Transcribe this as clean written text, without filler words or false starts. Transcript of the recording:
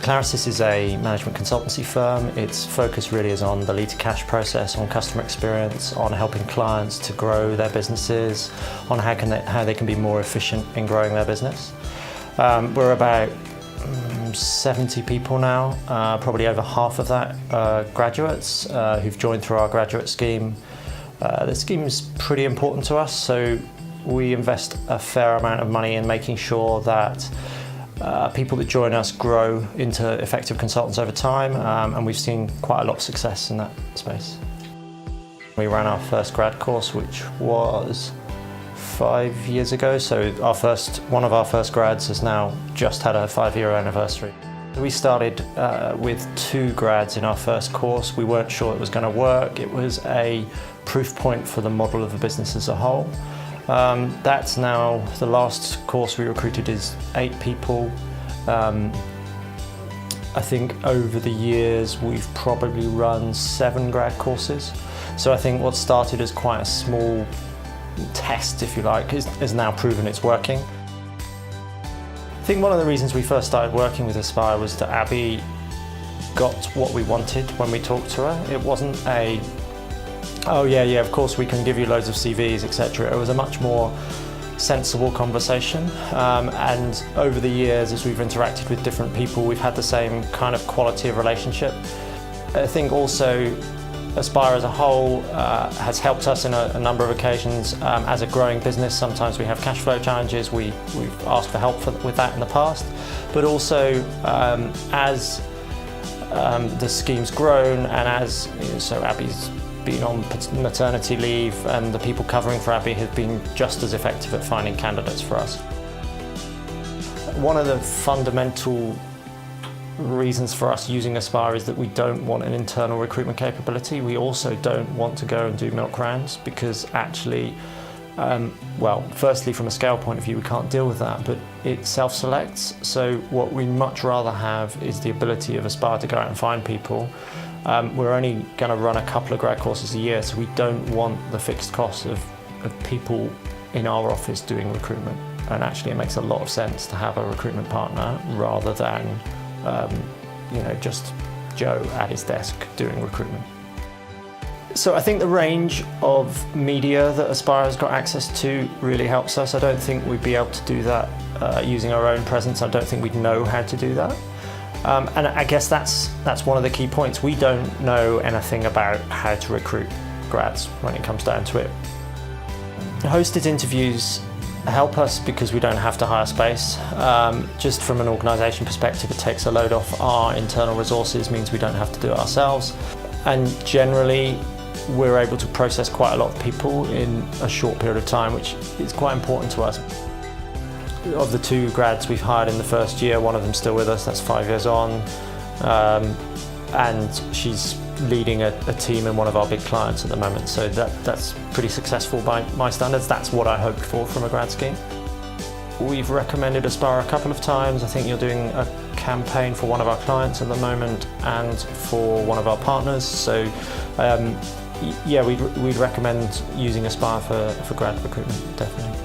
Clarasys is a management consultancy firm. Its focus really is on the lead to cash process, on customer experience, on helping clients to grow their businesses, on how they can be more efficient in growing their business. We're about 70 people now, probably over half of that graduates who've joined through our graduate scheme. The scheme is pretty important to us, so we invest a fair amount of money in making sure that people that join us grow into effective consultants over time, and we've seen quite a lot of success in that space. We ran our first grad course, which was 5 years ago, so one of our first grads has now just had a 5-year anniversary. We started with 2 grads in our first course. We weren't sure it was going to work. It was a proof point for the model of the business as a whole. That's now, the last course we recruited is 8 people. I think over the years we've probably run 7 grad courses. So I think what started as quite a small test, if you like, has now proven it's working. I think one of the reasons we first started working with Aspire was that Abby got what we wanted when we talked to her. It wasn't a, oh yeah, of course we can give you loads of CVs, etc. It was a much more sensible conversation, and over the years as we've interacted with different people, we've had the same kind of quality of relationship. I think also Aspire as a whole has helped us in a number of occasions. As a growing business, sometimes we have cash flow challenges. We've asked for help with that in the past, but also as the scheme's grown, and as so Abby's been on maternity leave, and the people covering for Abby have been just as effective at finding candidates for us. One of the fundamental reasons for us using Aspire is that we don't want an internal recruitment capability. We also don't want to go and do milk rounds, because actually, well, firstly from a scale point of view we can't deal with that, but it self-selects. So what we much rather have is the ability of Aspire to go out and find people. We're only going to run a couple of grad courses a year, so we don't want the fixed costs of people in our office doing recruitment. And actually it makes a lot of sense to have a recruitment partner rather than just Joe at his desk doing recruitment. So I think the range of media that Aspire has got access to really helps us. I don't think we'd be able to do that using our own presence. I don't think we'd know how to do that. And I guess that's one of the key points. We don't know anything about how to recruit grads when it comes down to it. Hosted interviews help us because we don't have to hire space. Just from an organisation perspective, it takes a load off our internal resources, means we don't have to do it ourselves. And generally, we're able to process quite a lot of people in a short period of time, which is quite important to us. Of the 2 grads we've hired in the first year, one of them's still with us, that's 5 years on, and she's leading a team in one of our big clients at the moment, so that's pretty successful by my standards. That's what I hoped for from a grad scheme. We've recommended Aspire a couple of times. I think you're doing a campaign for one of our clients at the moment and for one of our partners, so yeah, we'd recommend using Aspire for grad recruitment, definitely.